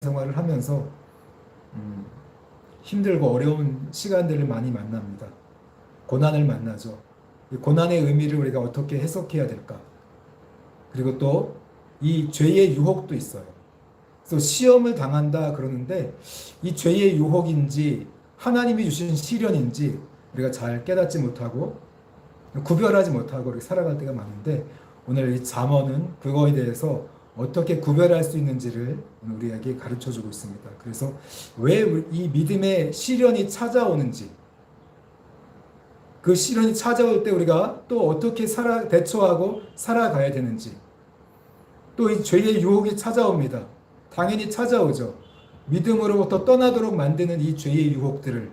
생활을 하면서 힘들고 어려운 시간들을 많이 만납니다. 고난을 만나죠. 이 고난의 의미를 우리가 어떻게 해석해야 될까? 그리고 또 이 죄의 유혹도 있어요. 그래서 시험을 당한다 그러는데 이 죄의 유혹인지 하나님이 주신 시련인지 우리가 잘 깨닫지 못하고 구별하지 못하고 이렇게 살아갈 때가 많은데, 오늘 이 잠언은 그거에 대해서 어떻게 구별할 수 있는지를 오늘 우리에게 가르쳐 주고 있습니다. 그래서 왜 이 믿음의 시련이 찾아오는지, 그 시련이 찾아올 때 우리가 또 어떻게 대처하고 살아가야 되는지, 또 이 죄의 유혹이 찾아옵니다. 당연히 찾아오죠. 믿음으로부터 떠나도록 만드는 이 죄의 유혹들을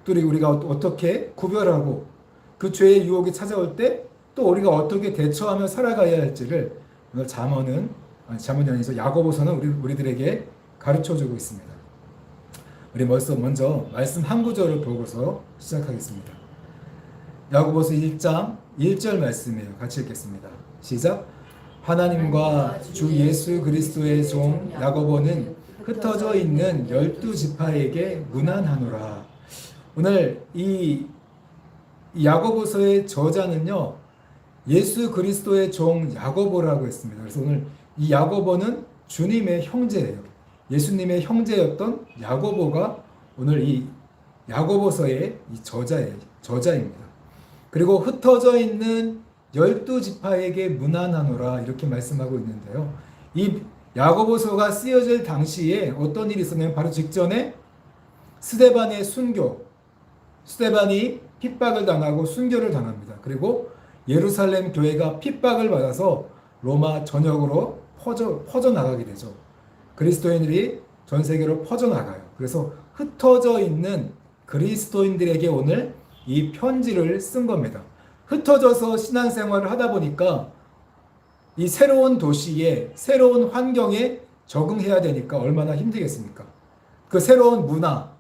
또 우리가 어떻게 구별하고, 그 죄의 유혹이 찾아올 때 또 우리가 어떻게 대처하며 살아가야 할지를 오늘 잠언이 아니죠, 야고보서는 우리들에게 가르쳐 주고 있습니다. 우리 먼저 말씀 한 구절을 보고서 시작하겠습니다. 야고보서 1장 1절 말씀이에요. 같이 읽겠습니다. 시작. 하나님과 주 예수 그리스도의 종 야고보는 흩어져 있는 12지파에게 문안하노라. 오늘 이 야고보서의 저자는요, 예수 그리스도의 종 야고보라고 했습니다. 그래서 오늘 이 야고보는 주님의 형제예요. 예수님의 형제였던 야고보가 오늘 이 야고보서의 이 저자입니다. 그리고 흩어져 있는 12지파에게 문안하노라 이렇게 말씀하고 있는데요. 이 야고보서가 쓰여질 당시에 어떤 일이 있었냐면 바로 직전에 스데반이 핍박을 당하고 순교를 당합니다. 그리고 예루살렘 교회가 핍박을 받아서 로마 전역으로 퍼져나가게 되죠. 그리스도인들이 전 세계로 퍼져나가요. 그래서 흩어져 있는 그리스도인들에게 오늘 이 편지를 쓴 겁니다. 흩어져서 신앙생활을 하다 보니까 이 새로운 도시에, 새로운 환경에 적응해야 되니까 얼마나 힘들겠습니까? 그 새로운 문화,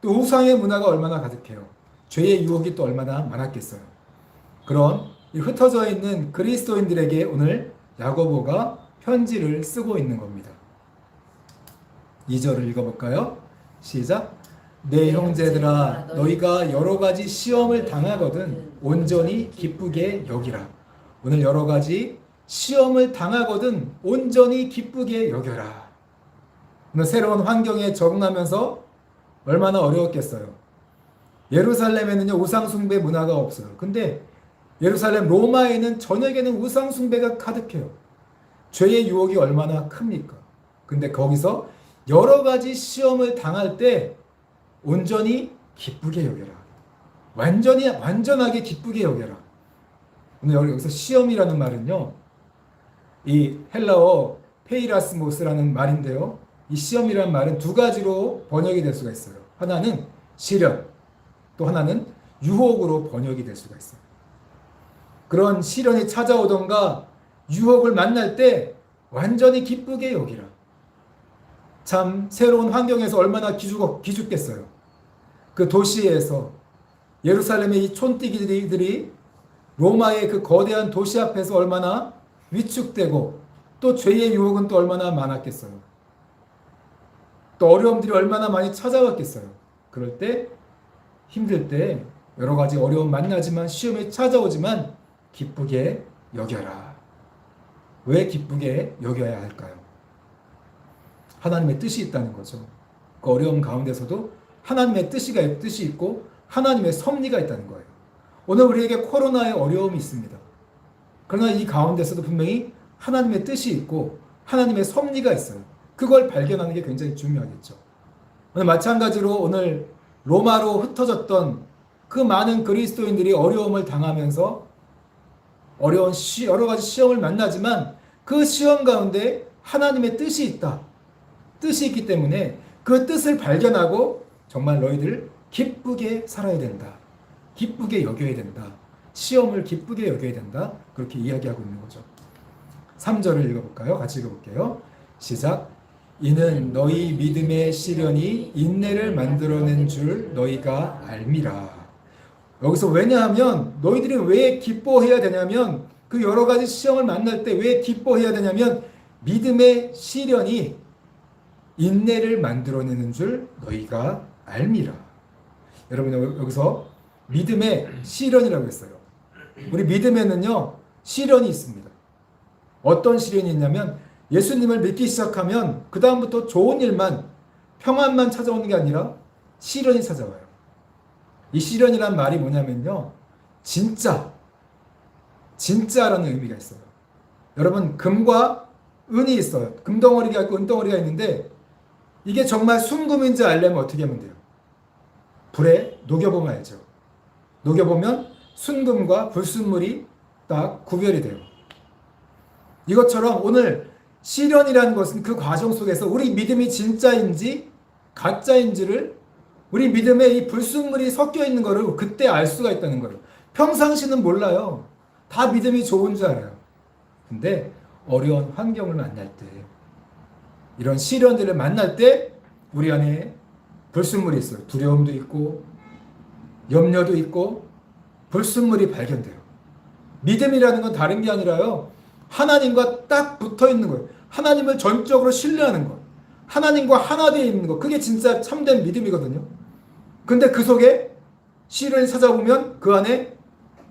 또 우상의 문화가 얼마나 가득해요. 죄의 유혹이 또 얼마나 많았겠어요. 그런 이 흩어져 있는 그리스도인들에게 오늘 야고보가 편지를 쓰고 있는 겁니다. 2절을 읽어볼까요? 시작. 내 형제들아, 너희가 여러 가지 시험을 당하거든 온전히 기쁘게 여기라. 오늘 여러 가지 시험을 당하거든 온전히 기쁘게 여겨라. 오늘 새로운 환경에 적응하면서 얼마나 어려웠겠어요. 예루살렘에는요, 우상숭배 문화가 없어요. 근데 예루살렘 로마에는 저녁에는 우상숭배가 가득해요. 죄의 유혹이 얼마나 큽니까? 근데 거기서 여러 가지 시험을 당할 때 온전히 기쁘게 여겨라. 완전하게 기쁘게 여겨라. 오늘 여기서 시험이라는 말은요, 이 헬라어 페이라스모스라는 말인데요. 이 시험이라는 말은 두 가지로 번역이 될 수가 있어요. 하나는 시련, 또 하나는 유혹으로 번역이 될 수가 있어요. 그런 시련이 찾아오던가 유혹을 만날 때 완전히 기쁘게 여기라. 참 새로운 환경에서 얼마나 기죽겠어요. 그 도시에서 예루살렘의 이 촌뜨기들이 로마의 그 거대한 도시 앞에서 얼마나 위축되고, 또 죄의 유혹은 또 얼마나 많았겠어요. 또 어려움들이 얼마나 많이 찾아왔겠어요. 그럴 때, 힘들 때 여러 가지 어려움 만나지만, 시험이 찾아오지만 기쁘게 여겨라. 왜 기쁘게 여겨야 할까요? 하나님의 뜻이 있다는 거죠. 그 어려움 가운데서도 하나님의 뜻이 있고 하나님의 섭리가 있다는 거예요. 오늘 우리에게 코로나의 어려움이 있습니다. 그러나 이 가운데서도 분명히 하나님의 뜻이 있고 하나님의 섭리가 있어요. 그걸 발견하는 게 굉장히 중요하겠죠. 오늘 마찬가지로 오늘 로마로 흩어졌던 그 많은 그리스도인들이 어려움을 당하면서 여러 가지 시험을 만나지만 그 시험 가운데 하나님의 뜻이 있다. 뜻이 있기 때문에 그 뜻을 발견하고 정말 너희들 기쁘게 살아야 된다. 기쁘게 여겨야 된다. 시험을 기쁘게 여겨야 된다. 그렇게 이야기하고 있는 거죠. 3절을 읽어볼까요? 같이 읽어볼게요. 시작. 이는 너희 믿음의 시련이 인내를 만들어낸 줄 너희가 알미라. 여기서 왜냐하면 너희들이 왜 기뻐해야 되냐면, 그 여러 가지 시험을 만날 때 왜 기뻐해야 되냐면 믿음의 시련이 인내를 만들어내는 줄 너희가 알미라. 여러분 여기서 믿음의 시련이라고 했어요. 우리 믿음에는요 시련이 있습니다. 어떤 시련이 있냐면 예수님을 믿기 시작하면 그 다음부터 좋은 일만 평안만 찾아오는 게 아니라 시련이 찾아와요. 이 시련이란 말이 뭐냐면요 진짜라는 의미가 있어요. 여러분 금과 은이 있어요. 금덩어리가 있고 은덩어리가 있는데 이게 정말 순금인지 알려면 어떻게 하면 돼요? 불에 녹여보면 알죠. 녹여보면 순금과 불순물이 딱 구별이 돼요. 이것처럼 오늘 시련이라는 것은 그 과정 속에서 우리 믿음이 진짜인지 가짜인지를 우리 믿음에 이 불순물이 섞여 있는 것을 그때 알 수가 있다는 거예요. 평상시는 몰라요. 다 믿음이 좋은 줄 알아요. 근데 어려운 환경을 만날 때 이런 시련들을 만날 때 우리 안에 불순물이 있어요. 두려움도 있고 염려도 있고 불순물이 발견돼요. 믿음이라는 건 다른 게 아니라요. 하나님과 딱 붙어 있는 거예요. 하나님을 전적으로 신뢰하는 것. 하나님과 하나 되어 있는 것. 그게 진짜 참된 믿음이거든요. 근데 그 속에 시련이 찾아보면 그 안에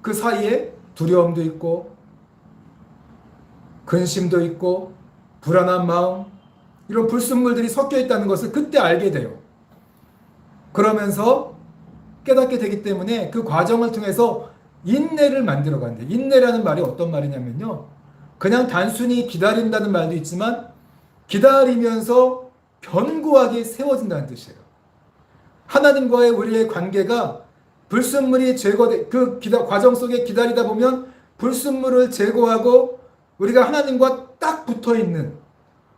그 사이에 두려움도 있고 근심도 있고 불안한 마음 이런 불순물들이 섞여 있다는 것을 그때 알게 돼요. 그러면서 깨닫게 되기 때문에 그 과정을 통해서 인내를 만들어 간대요. 인내라는 말이 어떤 말이냐면요. 그냥 단순히 기다린다는 말도 있지만 기다리면서 견고하게 세워진다는 뜻이에요. 하나님과의 우리의 관계가 불순물이 제거돼 그 과정 속에 기다리다 보면 불순물을 제거하고 우리가 하나님과 딱 붙어 있는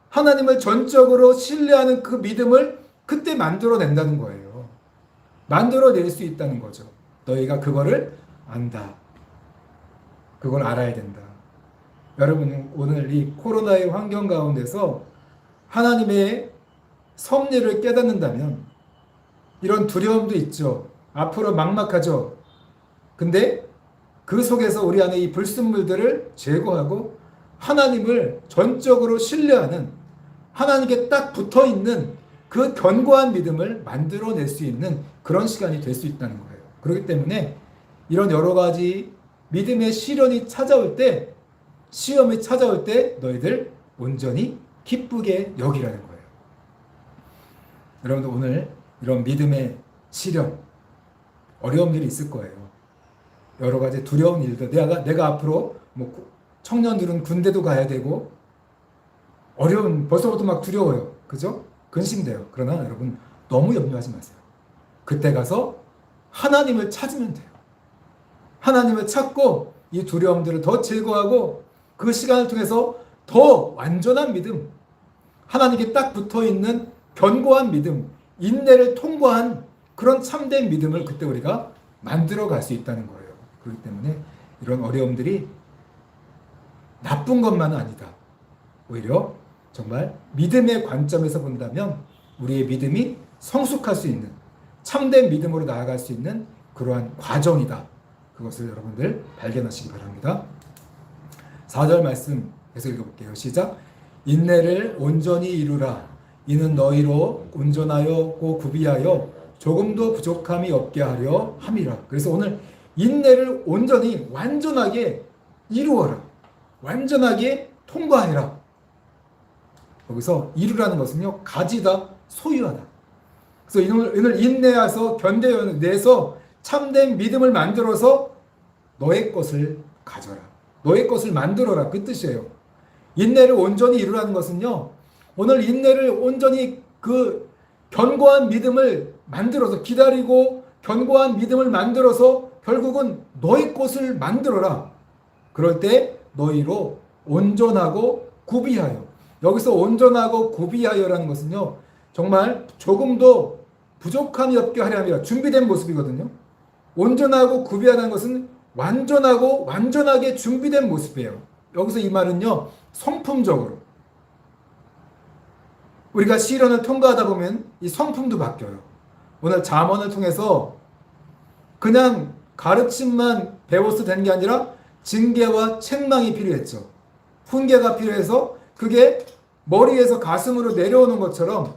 하나님을 전적으로 신뢰하는 그 믿음을 그때 만들어낸다는 거예요. 만들어낼 수 있다는 거죠. 너희가 그거를 안다. 그걸 알아야 된다. 여러분 오늘 이 코로나의 환경 가운데서 하나님의 섭리를 깨닫는다면 이런 두려움도 있죠. 앞으로 막막하죠. 근데 그 속에서 우리 안에 이 불순물들을 제거하고 하나님을 전적으로 신뢰하는 하나님께 딱 붙어있는 그 견고한 믿음을 만들어낼 수 있는 그런 시간이 될 수 있다는 거예요. 그렇기 때문에 이런 여러 가지 믿음의 시련이 찾아올 때 시험이 찾아올 때 너희들 온전히 기쁘게 여기라는 거예요. 여러분들 오늘 이런 믿음의 시련 어려운 일이 있을 거예요. 여러 가지 두려운 일들 내가 앞으로 뭐 청년들은 군대도 가야 되고 어려운 벌써부터 막 두려워요. 그죠? 근심돼요. 그러나 여러분 너무 염려하지 마세요. 그때 가서 하나님을 찾으면 돼요. 하나님을 찾고 이 두려움들을 더 제거하고 그 시간을 통해서 더 완전한 믿음, 하나님께 딱 붙어있는 견고한 믿음, 인내를 통과한 그런 참된 믿음을 그때 우리가 만들어 갈 수 있다는 거예요. 그렇기 때문에 이런 어려움들이 나쁜 것만은 아니다. 오히려 정말 믿음의 관점에서 본다면 우리의 믿음이 성숙할 수 있는 참된 믿음으로 나아갈 수 있는 그러한 과정이다. 그것을 여러분들 발견하시기 바랍니다. 4절 말씀 계속 읽어볼게요. 시작. 인내를 온전히 이루라. 이는 너희로 온전하여고 구비하여 조금도 부족함이 없게 하려 함이라. 그래서 오늘 인내를 온전히 완전하게 이루어라. 완전하게 통과해라. 여기서 이루라는 것은요. 가지다, 소유하다. 그래서 오늘 인내해서 견뎌내서 참된 믿음을 만들어서 너의 것을 가져라. 너의 것을 만들어라. 그 뜻이에요. 인내를 온전히 이루라는 것은요. 오늘 인내를 온전히 그 견고한 믿음을 만들어서 기다리고 견고한 믿음을 만들어서 결국은 너의 것을 만들어라. 그럴 때 너희로 온전하고 구비하여. 여기서 온전하고 구비하여라는 것은요. 정말 조금도 부족함이 없게 하려 함이라. 준비된 모습이거든요. 온전하고 구비하는 것은 완전하고 완전하게 준비된 모습이에요. 여기서 이 말은요. 성품적으로. 우리가 시련을 통과하다 보면 이 성품도 바뀌어요. 오늘 잠언을 통해서 그냥 가르침만 배워서 되는 게 아니라 징계와 책망이 필요했죠. 훈계가 필요해서 그게 머리에서 가슴으로 내려오는 것처럼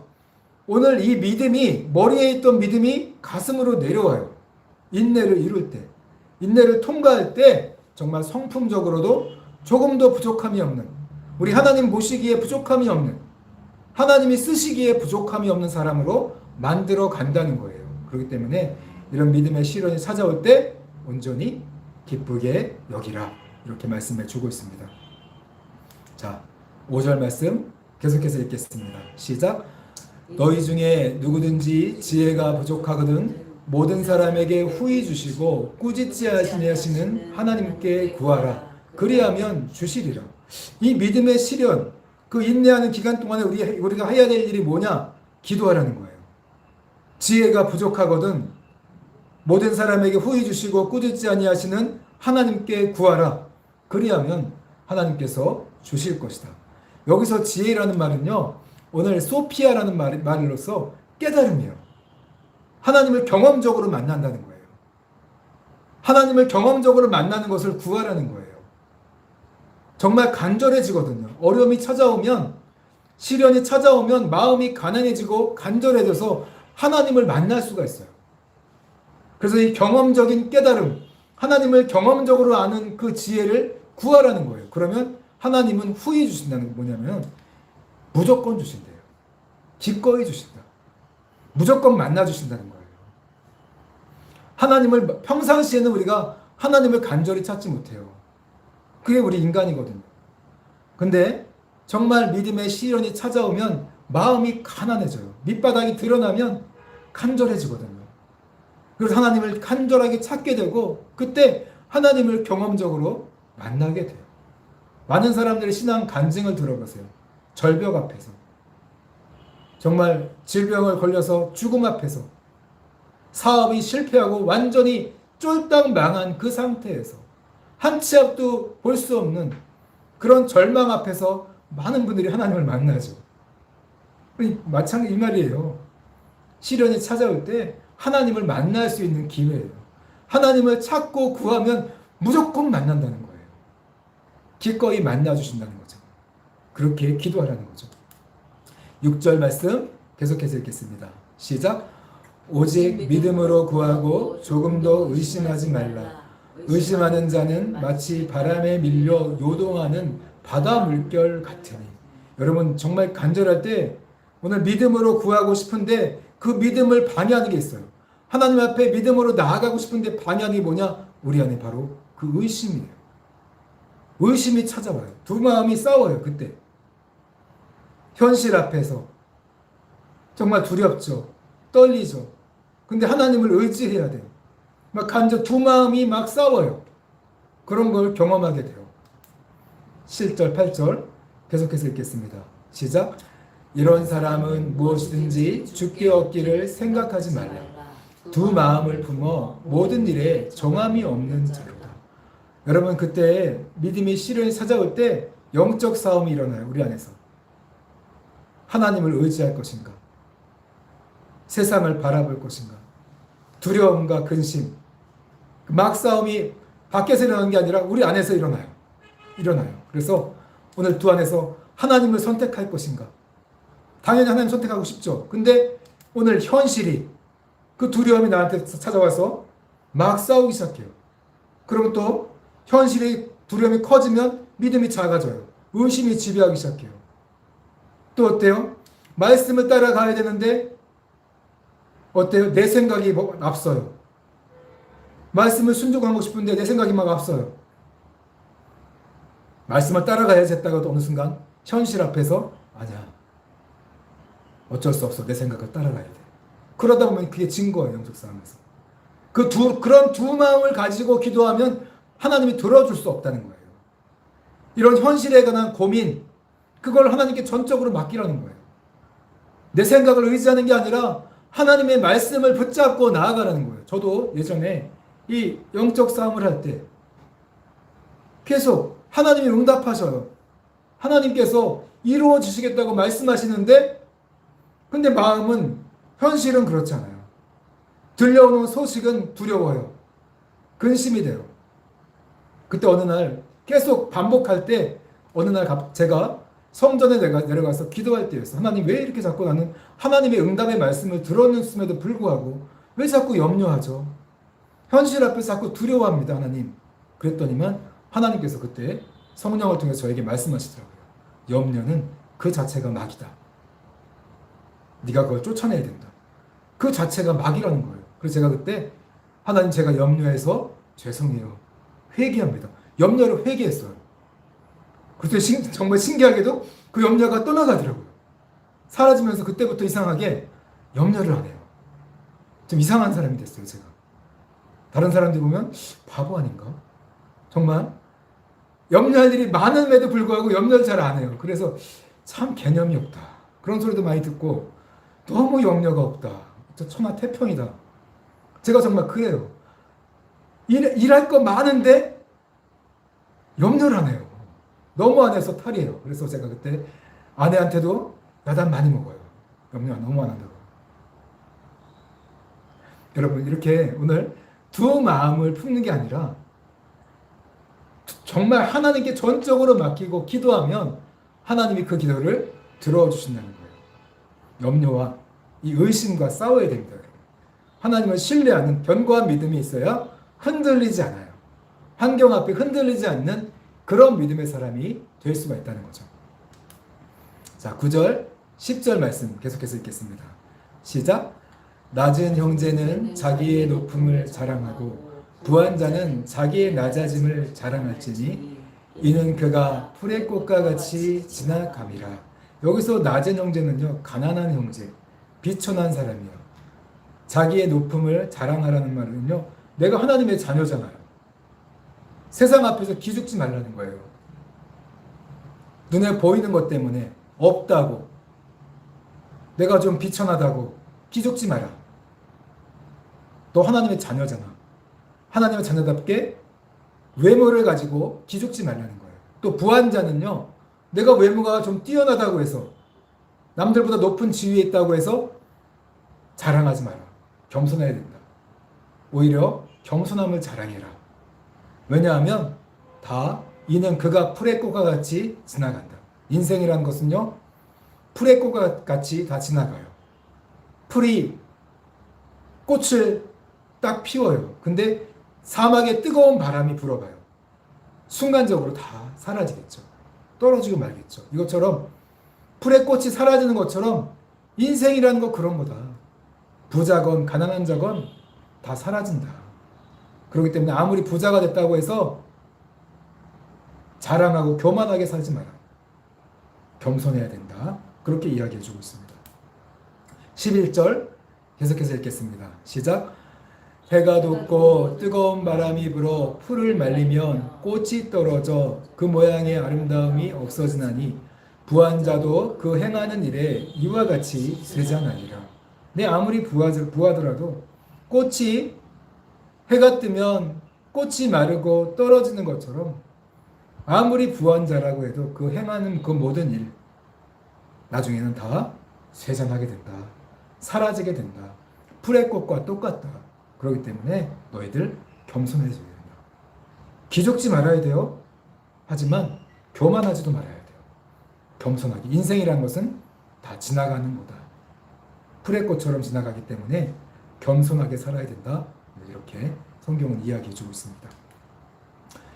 오늘 이 믿음이, 머리에 있던 믿음이 가슴으로 내려와요. 인내를 이룰 때, 인내를 통과할 때 정말 성품적으로도 조금도 부족함이 없는, 우리 하나님 모시기에 부족함이 없는, 하나님이 쓰시기에 부족함이 없는 사람으로 만들어 간다는 거예요. 그렇기 때문에 이런 믿음의 시련이 찾아올 때 온전히 기쁘게 여기라, 이렇게 말씀해 주고 있습니다. 자, 5절 말씀 계속해서 읽겠습니다. 시작. 너희 중에 누구든지 지혜가 부족하거든 모든 사람에게 후히 주시고 꾸짖지 아니하시는 하나님께 구하라. 그리하면 주시리라. 이 믿음의 시련, 그 인내하는 기간 동안에 우리가 해야 될 일이 뭐냐? 기도하라는 거예요. 지혜가 부족하거든 모든 사람에게 후히 주시고 꾸짖지 아니하시는 하나님께 구하라. 그리하면 하나님께서 주실 것이다. 여기서 지혜라는 말은요, 오늘 소피아라는 말로서 깨달음이에요. 하나님을 경험적으로 만난다는 거예요. 하나님을 경험적으로 만나는 것을 구하라는 거예요. 정말 간절해지거든요. 어려움이 찾아오면, 시련이 찾아오면 마음이 가난해지고 간절해져서 하나님을 만날 수가 있어요. 그래서 이 경험적인 깨달음, 하나님을 경험적으로 아는 그 지혜를 구하라는 거예요. 그러면 하나님은 후히 주신다는 게 뭐냐면 무조건 주신대요. 기꺼이 주신다. 무조건 만나 주신다는 거예요. 하나님을 평상시에는 우리가 하나님을 간절히 찾지 못해요. 그게 우리 인간이거든요. 근데 정말 믿음의 시련이 찾아오면 마음이 가난해져요. 밑바닥이 드러나면 간절해지거든요. 그래서 하나님을 간절하게 찾게 되고 그때 하나님을 경험적으로 만나게 돼요. 많은 사람들이 신앙 간증을 들어보세요. 절벽 앞에서, 정말 질병을 걸려서 죽음 앞에서, 사업이 실패하고 완전히 쫄딱 망한 그 상태에서 한 치 앞도 볼 수 없는 그런 절망 앞에서 많은 분들이 하나님을 만나죠. 마찬가지 이 말이에요. 시련이 찾아올 때 하나님을 만날 수 있는 기회예요. 하나님을 찾고 구하면 무조건 만난다는 거예요. 기꺼이 만나주신다는 거죠. 그렇게 기도하라는 거죠. 6절 말씀 계속해서 읽겠습니다. 시작. 오직 믿음으로 구하고 조금 더 의심하지 말라. 의심하는 자는 마치 바람에 밀려 요동하는 바다 물결 같으니. 여러분 정말 간절할 때 오늘 믿음으로 구하고 싶은데 그 믿음을 방해하는 게 있어요. 하나님 앞에 믿음으로 나아가고 싶은데 방해하는 게 뭐냐? 우리 안에 바로 그 의심이에요. 의심이 찾아와요. 두 마음이 싸워요. 그때 현실 앞에서 정말 두렵죠. 떨리죠. 근데 하나님을 의지해야 돼요. 막 간절 두 마음이 막 싸워요. 그런 걸 경험하게 돼요. 7절 8절 계속해서 읽겠습니다. 시작. 이런 사람은 무엇이든지 주께 얻기를 생각하지 말라. 두 마음을 품어 모든 일에 정함이 없는 자로다. 여러분 그때 믿음이 시련이 찾아올 때 영적 싸움이 일어나요. 우리 안에서. 하나님을 의지할 것인가? 세상을 바라볼 것인가? 두려움과 근심, 막 싸움이 밖에서 일어나는 게 아니라 우리 안에서 일어나요. 그래서 오늘 두 안에서 하나님을 선택할 것인가? 당연히 하나님 선택하고 싶죠. 근데 오늘 현실이 그 두려움이 나한테 찾아와서 막 싸우기 시작해요. 그러면 또 현실이 두려움이 커지면 믿음이 작아져요. 의심이 지배하기 시작해요. 또 어때요? 말씀을 따라가야 되는데 어때요? 내 생각이 앞서요. 말씀을 순종하고 싶은데 내 생각이 막 앞서요. 말씀을 따라가야지 했다가도 어느 순간 현실 앞에서 아니야. 어쩔 수 없어. 내 생각을 따라가야 돼. 그러다 보면 그게 증거예요. 영적 싸움에서. 그런 두 마음을 가지고 기도하면 하나님이 들어줄 수 없다는 거예요. 이런 현실에 관한 고민, 그걸 하나님께 전적으로 맡기라는 거예요. 내 생각을 의지하는 게 아니라 하나님의 말씀을 붙잡고 나아가라는 거예요. 저도 예전에 이 영적 싸움을 할 때 계속 하나님이 응답하셔요. 하나님께서 이루어 주시겠다고 말씀하시는데 근데 마음은 현실은 그렇잖아요. 들려오는 소식은 두려워요. 근심이 돼요. 그때 어느 날 계속 반복할 때 어느 날 제가 성전에 내가 내려가서 기도할 때였어. 하나님 왜 이렇게 자꾸 나는 하나님의 응답의 말씀을 들었음에도 불구하고 왜 자꾸 염려하죠? 현실 앞에서 자꾸 두려워합니다, 하나님. 그랬더니만 하나님께서 그때 성령을 통해서 저에게 말씀하시더라고요. 염려는 그 자체가 막이다. 네가 그걸 쫓아내야 된다. 그 자체가 막이라는 거예요. 그래서 제가 그때 하나님 제가 염려해서 죄송해요. 회개합니다. 염려를 회개했어요. 그때 정말 신기하게도 그 염려가 떠나가더라고요. 사라지면서 그때부터 이상하게 염려를 안 해요. 좀 이상한 사람이 됐어요, 제가. 다른 사람들 보면 바보 아닌가? 정말 염려할 일이 많음에도 불구하고 염려를 잘 안 해요. 그래서 참 개념이 없다. 그런 소리도 많이 듣고 너무 염려가 없다. 저 천하태평이다. 제가 정말 그래요. 일할 거 많은데 염려를 안 해요. 너무 안 해서 탈이에요. 그래서 제가 그때 아내한테도 야단 많이 먹어요. 염려 너무 안 한다고. 여러분 이렇게 오늘 두 마음을 품는 게 아니라 정말 하나님께 전적으로 맡기고 기도하면 하나님이 그 기도를 들어주신다는 거예요. 염려와 이 의심과 싸워야 됩니다. 하나님을 신뢰하는 견고한 믿음이 있어야 흔들리지 않아요. 환경 앞에 흔들리지 않는 그런 믿음의 사람이 될 수가 있다는 거죠. 자, 9절, 10절 말씀 계속해서 읽겠습니다. 시작. 낮은 형제는 자기의 높음을 자랑하고 부한 자는 자기의 낮아짐을 자랑할지니 이는 그가 풀의 꽃과 같이 지나감이라. 여기서 낮은 형제는요, 가난한 형제, 비천한 사람이요. 자기의 높음을 자랑하라는 말은요, 내가 하나님의 자녀잖아요. 세상 앞에서 기죽지 말라는 거예요. 눈에 보이는 것 때문에 없다고, 내가 좀 비천하다고 기죽지 마라. 너 하나님의 자녀잖아. 하나님의 자녀답게 외모를 가지고 기죽지 말라는 거예요. 또 부한 자는요, 내가 외모가 좀 뛰어나다고 해서 남들보다 높은 지위에 있다고 해서 자랑하지 마라. 겸손해야 된다. 오히려 겸손함을 자랑해라. 왜냐하면 다 이는 그가 풀의 꽃과 같이 지나간다. 인생이라는 것은요, 풀의 꽃과 같이 다 지나가요. 풀이 꽃을 딱 피워요. 근데 사막에 뜨거운 바람이 불어봐요. 순간적으로 다 사라지겠죠. 떨어지고 말겠죠. 이것처럼 풀의 꽃이 사라지는 것처럼 인생이라는 거 그런 거다. 부자건 가난한 자건 다 사라진다. 그렇기 때문에 아무리 부자가 됐다고 해서 자랑하고 교만하게 살지 마라. 겸손해야 된다. 그렇게 이야기해 주고 있습니다. 11절 계속해서 읽겠습니다. 시작. 해가 돋고 뜨거운 바람이 불어 풀을 말리면 꽃이 떨어져 그 모양의 아름다움이 없어지나니 부한 자도 그 행하는 일에 이와 같이 쇠잔하니라. 내 아무리 부하더라도 꽃이 해가 뜨면 꽃이 마르고 떨어지는 것처럼 아무리 부한 자라고 해도 그 행하는 그 모든 일 나중에는 다 쇠잔하게 된다. 사라지게 된다. 풀의 꽃과 똑같다. 그렇기 때문에 너희들 겸손해져야 된다. 기죽지 말아야 돼요. 하지만 교만하지도 말아야 돼요. 겸손하게. 인생이라는 것은 다 지나가는 거다. 풀의 꽃처럼 지나가기 때문에 겸손하게 살아야 된다. 이렇게 성경은 이야기해 주고 있습니다.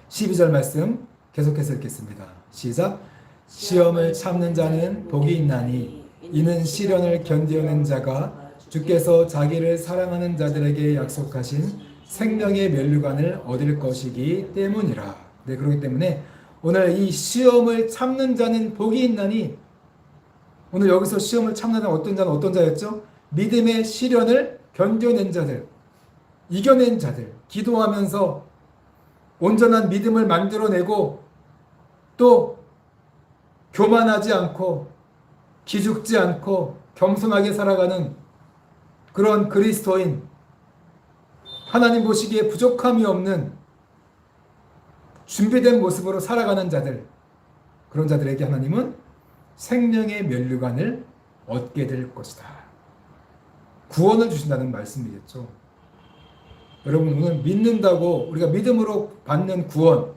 12절 말씀 계속해서 읽겠습니다. 시작. 시험을 참는 자는 복이 있나니 이는 시련을 견뎌낸 자가 주께서 자기를 사랑하는 자들에게 약속하신 생명의 면류관을 얻을 것이기 때문이라. 네, 그렇기 때문에 오늘 이 시험을 참는 자는 복이 있나니, 오늘 여기서 시험을 참는 자는 어떤 자였죠? 믿음의 시련을 견뎌낸 자들, 이겨낸 자들, 기도하면서 온전한 믿음을 만들어내고 또 교만하지 않고 기죽지 않고 겸손하게 살아가는 그런 그리스도인, 하나님 보시기에 부족함이 없는 준비된 모습으로 살아가는 자들, 그런 자들에게 하나님은 생명의 면류관을 얻게 될 것이다. 구원을 주신다는 말씀이겠죠. 여러분, 오늘 믿는다고 우리가 믿음으로 받는 구원,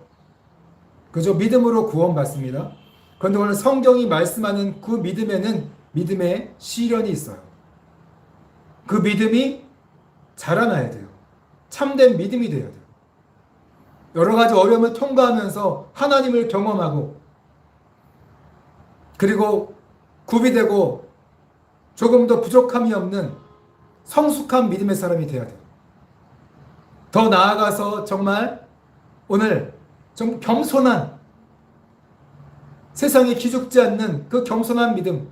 그저 믿음으로 구원 받습니다. 그런데 오늘 성경이 말씀하는 그 믿음에는 믿음의 시련이 있어요. 그 믿음이 자라나야 돼요. 참된 믿음이 되어야 돼요. 여러 가지 어려움을 통과하면서 하나님을 경험하고 그리고 구비되고 조금 더 부족함이 없는 성숙한 믿음의 사람이 되어야 돼요. 더 나아가서 정말 오늘 좀 겸손한 세상에 기죽지 않는 그 겸손한 믿음,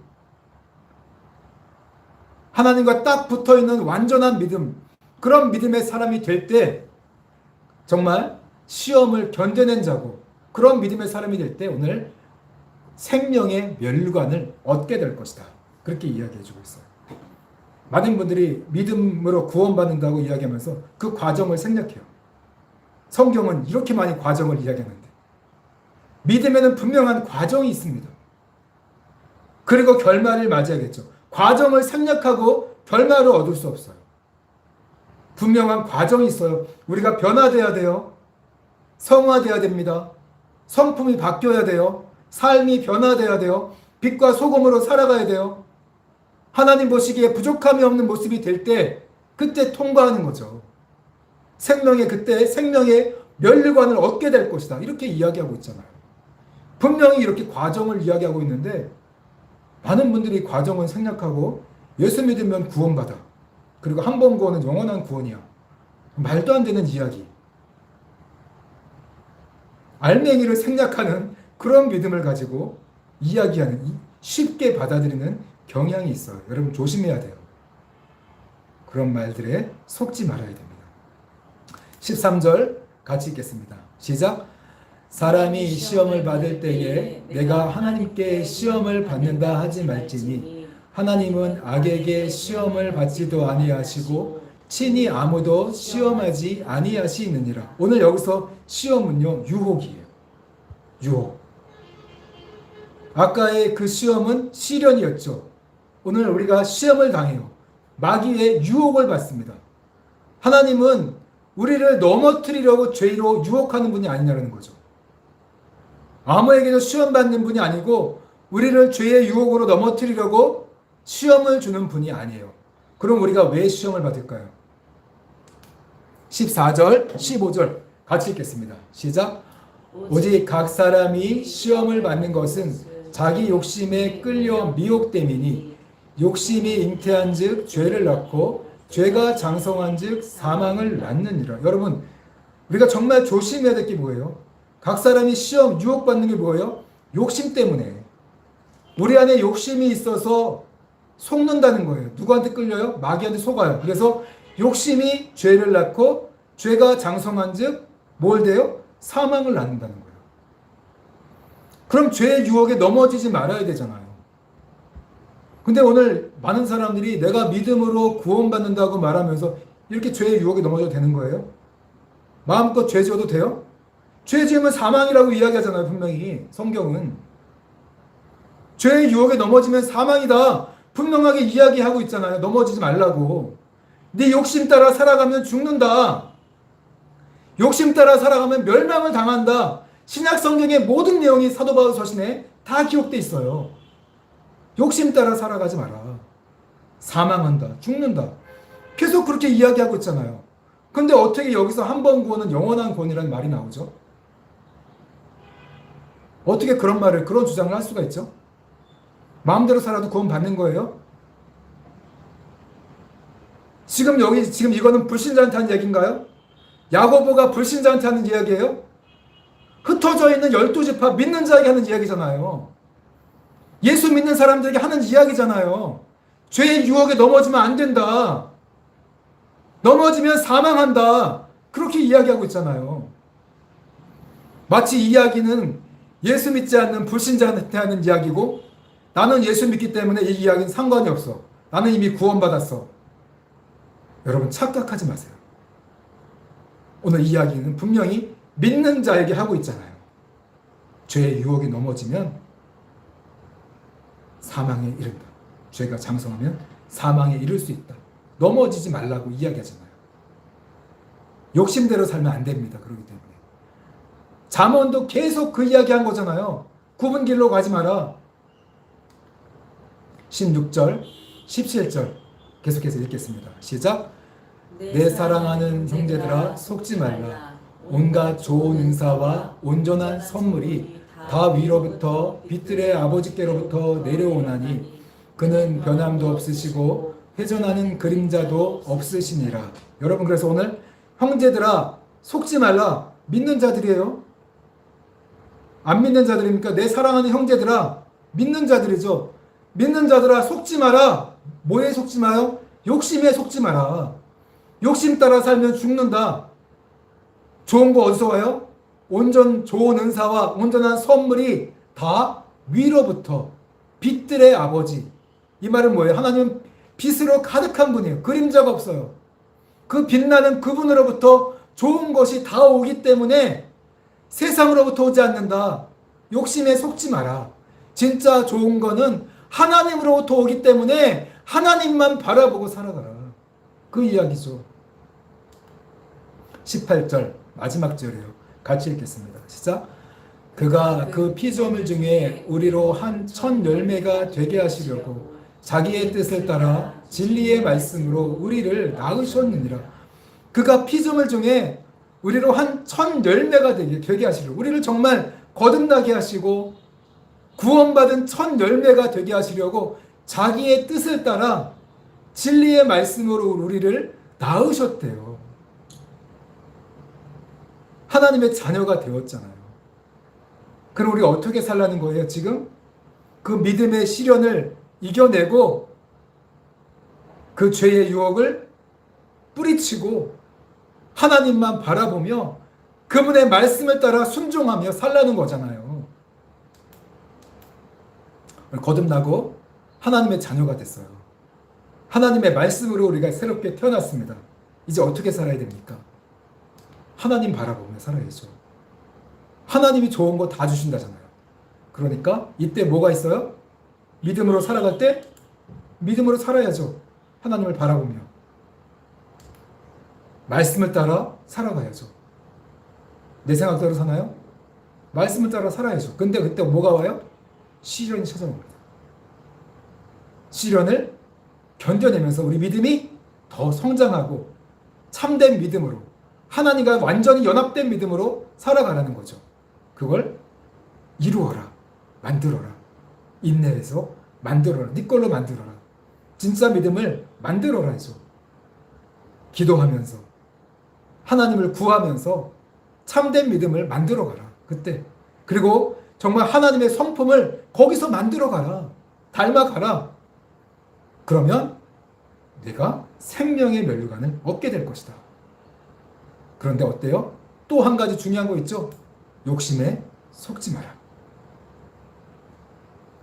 하나님과 딱 붙어있는 완전한 믿음, 그런 믿음의 사람이 될 때 정말 시험을 견뎌낸 자고 그런 믿음의 사람이 될 때 오늘 생명의 멸류관을 얻게 될 것이다. 그렇게 이야기해주고 있어요. 많은 분들이 믿음으로 구원받는다고 이야기하면서 그 과정을 생략해요. 성경은 이렇게 많이 과정을 이야기하는데 믿음에는 분명한 과정이 있습니다. 그리고 결말을 맞이하겠죠. 과정을 생략하고 결말을 얻을 수 없어요. 분명한 과정이 있어요. 우리가 변화돼야 돼요. 성화돼야 됩니다. 성품이 바뀌어야 돼요. 삶이 변화돼야 돼요. 빛과 소금으로 살아가야 돼요. 하나님 보시기에 부족함이 없는 모습이 될 때 그때 통과하는 거죠. 그때 생명의 멸류관을 얻게 될 것이다. 이렇게 이야기하고 있잖아요. 분명히 이렇게 과정을 이야기하고 있는데 많은 분들이 과정은 생략하고 예수 믿으면 구원받아. 그리고 한 번 구원은 영원한 구원이야. 말도 안 되는 이야기. 알맹이를 생략하는 그런 믿음을 가지고 이야기하는, 쉽게 받아들이는 경향이 있어요. 여러분 조심해야 돼요. 그런 말들에 속지 말아야 됩니다. 13절 같이 읽겠습니다. 시작. 사람이 시험을 받을 때에 내가 하나님께 시험을 받는다 하지 말지니 하나님은 악에게 시험을 받지도 아니하시고 친히 아무도 시험하지 아니하시느니라. 오늘 여기서 시험은요, 유혹이에요. 유혹. 아까의 그 시험은 시련이었죠. 오늘 우리가 시험을 당해요. 마귀의 유혹을 받습니다. 하나님은 우리를 넘어뜨리려고 죄로 유혹하는 분이 아니냐는 거죠. 아무에게도 시험받는 분이 아니고 우리를 죄의 유혹으로 넘어뜨리려고 시험을 주는 분이 아니에요. 그럼 우리가 왜 시험을 받을까요? 14절, 15절 같이 읽겠습니다. 시작. 오직 각 사람이 시험을 받는 것은 자기 욕심에 끌려 미혹됨이니 욕심이 잉태한 즉 죄를 낳고 죄가 장성한 즉 사망을 낳느니라. 여러분 우리가 정말 조심해야 될 게 뭐예요? 각 사람이 시험 유혹받는 게 뭐예요? 욕심 때문에. 우리 안에 욕심이 있어서 속는다는 거예요. 누구한테 끌려요? 마귀한테 속아요. 그래서 욕심이 죄를 낳고 죄가 장성한 즉 뭘 돼요? 사망을 낳는다는 거예요. 그럼 죄의 유혹에 넘어지지 말아야 되잖아요. 근데 오늘 많은 사람들이 내가 믿음으로 구원받는다고 말하면서 이렇게 죄의 유혹에 넘어져도 되는 거예요? 마음껏 죄 지어도 돼요? 죄 지으면 사망이라고 이야기하잖아요. 분명히 성경은. 죄의 유혹에 넘어지면 사망이다. 분명하게 이야기하고 있잖아요. 넘어지지 말라고. 네 욕심 따라 살아가면 죽는다. 욕심 따라 살아가면 멸망을 당한다. 신약 성경의 모든 내용이 사도 바울 서신에 다 기록돼 있어요. 욕심 따라 살아가지 마라. 사망한다. 죽는다. 계속 그렇게 이야기하고 있잖아요. 근데 어떻게 여기서 한 번 구원은 영원한 구원이라는 말이 나오죠? 어떻게 그런 주장을 할 수가 있죠? 마음대로 살아도 구원 받는 거예요? 지금 이거는 불신자한테 하는 얘기인가요? 야고보가 불신자한테 하는 이야기예요? 흩어져 있는 12지파 믿는 자에게 하는 이야기잖아요. 예수 믿는 사람들에게 하는 이야기잖아요. 죄의 유혹에 넘어지면 안 된다. 넘어지면 사망한다. 그렇게 이야기하고 있잖아요. 마치 이 이야기는 예수 믿지 않는 불신자한테 하는 이야기고 나는 예수 믿기 때문에 이 이야기는 상관이 없어. 나는 이미 구원받았어. 여러분 착각하지 마세요. 오늘 이야기는 분명히 믿는 자에게 하고 있잖아요. 죄의 유혹에 넘어지면 사망에 이른다. 죄가 장성하면 사망에 이를 수 있다. 넘어지지 말라고 이야기하잖아요. 욕심대로 살면 안 됩니다. 그렇기 때문에. 잠언도 계속 그 이야기한 거잖아요. 굽은 길로 가지 마라. 16절, 17절 계속해서 읽겠습니다. 시작. 내 사랑하는 형제들아 속지 말라. 온갖 좋은 은사와 온전한 선물이 다 위로부터 빛들의 아버지께로부터 내려오나니 그는 변함도 없으시고 회전하는 그림자도 없으시니라. 여러분, 그래서 오늘 형제들아 속지 말라. 믿는 자들이에요. 안 믿는 자들입니까? 내 사랑하는 형제들아, 믿는 자들이죠. 믿는 자들아 속지 마라. 뭐에 속지 마요? 욕심에 속지 마라. 욕심 따라 살면 죽는다. 좋은 거 어디서 와요? 좋은 은사와 온전한 선물이 다 위로부터 빛들의 아버지. 이 말은 뭐예요? 하나님은 빛으로 가득한 분이에요. 그림자가 없어요. 그 빛나는 그분으로부터 좋은 것이 다 오기 때문에 세상으로부터 오지 않는다. 욕심에 속지 마라. 진짜 좋은 거는 하나님으로부터 오기 때문에 하나님만 바라보고 살아가라. 그 이야기죠. 18절 마지막 절이에요. 같이 읽겠습니다. 시작. 그가 그 피조물 중에 우리로 한 천 열매가 되게 하시려고 자기의 뜻을 따라 진리의 말씀으로 우리를 낳으셨느니라. 그가 피조물 중에 우리로 한 천 열매가 되게 하시려고, 우리를 정말 거듭나게 하시고 구원받은 천 열매가 되게 하시려고 자기의 뜻을 따라 진리의 말씀으로 우리를 낳으셨대요. 하나님의 자녀가 되었잖아요. 그럼 우리 어떻게 살라는 거예요? 지금 그 믿음의 시련을 이겨내고 그 죄의 유혹을 뿌리치고 하나님만 바라보며 그분의 말씀을 따라 순종하며 살라는 거잖아요. 거듭나고 하나님의 자녀가 됐어요. 하나님의 말씀으로 우리가 새롭게 태어났습니다. 이제 어떻게 살아야 됩니까? 하나님 바라보며 살아야죠. 하나님이 좋은 거 다 주신다잖아요. 그러니까 이때 뭐가 있어요? 믿음으로 살아갈 때 믿음으로 살아야죠. 하나님을 바라보며 말씀을 따라 살아가야죠. 내 생각대로 사나요? 말씀을 따라 살아야죠. 근데 그때 뭐가 와요? 시련이 찾아옵니다. 시련을 견뎌내면서 우리 믿음이 더 성장하고 참된 믿음으로, 하나님과 완전히 연합된 믿음으로 살아가라는 거죠. 그걸 이루어라, 만들어라, 인내해서 만들어라, 네 걸로 만들어라, 진짜 믿음을 만들어라죠. 기도하면서 하나님을 구하면서 참된 믿음을 만들어가라. 그때 그리고 정말 하나님의 성품을 거기서 만들어가라, 닮아가라. 그러면 내가 생명의 면류관을 얻게 될 것이다. 그런데 어때요? 또 한 가지 중요한 거 있죠? 욕심에 속지 마라.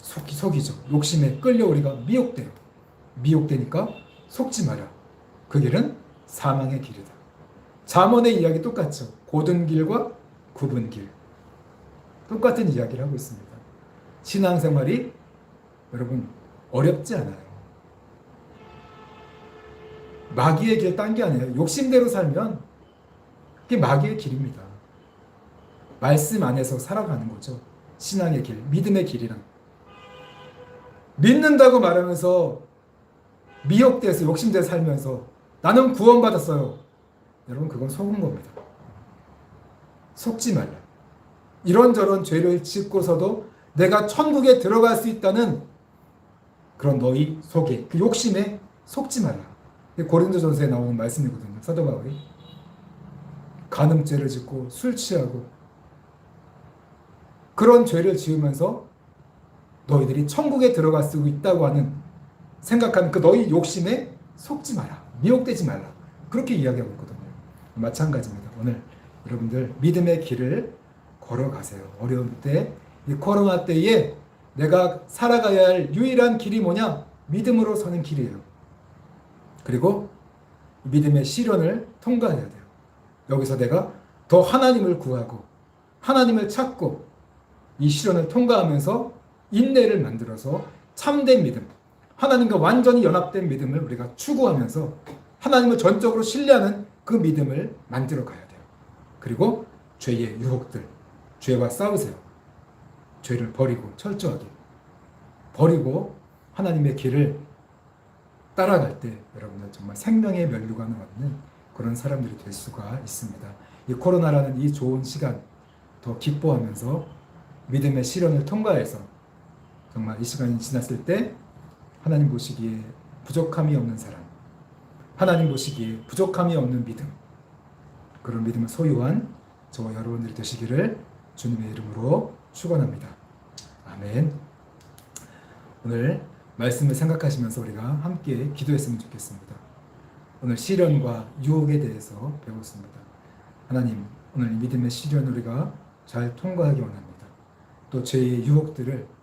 속이죠. 욕심에 끌려 우리가 미혹돼요. 미혹되니까 속지 마라. 그 길은 사망의 길이다. 잠언의 이야기 똑같죠. 곧은 길과 굽은 길. 똑같은 이야기를 하고 있습니다. 신앙생활이 여러분 어렵지 않아요. 마귀의 길 딴 게 아니에요. 욕심대로 살면 그게 마귀의 길입니다. 말씀 안에서 살아가는 거죠. 신앙의 길, 믿음의 길이란. 믿는다고 말하면서 미혹돼서 욕심대로 살면서 나는 구원받았어요. 여러분 그건 속은 겁니다. 속지 말라. 이런저런 죄를 짓고서도 내가 천국에 들어갈 수 있다는 그런 너희 속에, 그 욕심에 속지 말라. 고린도전서에 나오는 말씀이거든요. 사도 바울이 간음죄를 짓고 술 취하고 그런 죄를 지으면서 너희들이 천국에 들어갈 수 있다고 하는 생각하는 그 너희 욕심에 속지 마라. 미혹되지 말라. 그렇게 이야기하고 있거든요. 마찬가지입니다. 오늘 여러분들 믿음의 길을 걸어가세요. 어려운 때, 이 코로나 때에 내가 살아가야 할 유일한 길이 뭐냐? 믿음으로 서는 길이에요. 그리고 믿음의 시련을 통과해야 돼요. 여기서 내가 더 하나님을 구하고 하나님을 찾고 이 시련을 통과하면서 인내를 만들어서 참된 믿음, 하나님과 완전히 연합된 믿음을 우리가 추구하면서 하나님을 전적으로 신뢰하는 그 믿음을 만들어 가야 돼요. 그리고 죄의 유혹들, 죄와 싸우세요. 죄를 버리고 철저하게 버리고 하나님의 길을 따라갈 때 여러분들 정말 생명의 면류관을 얻는 그런 사람들이 될 수가 있습니다. 이 코로나라는 이 좋은 시간 더 기뻐하면서 믿음의 시련을 통과해서 정말 이 시간이 지났을 때 하나님 보시기에 부족함이 없는 사람, 하나님 보시기에 부족함이 없는 믿음, 그런 믿음을 소유한 저와 여러분들이 되시기를 주님의 이름으로 축원합니다. 아멘. 오늘 말씀을 생각하시면서 우리가 함께 기도했으면 좋겠습니다. 오늘 시련과 유혹에 대해서 배웠습니다. 하나님, 오늘 믿음의 시련 우리가 잘 통과하기 원합니다. 또 죄의 유혹들을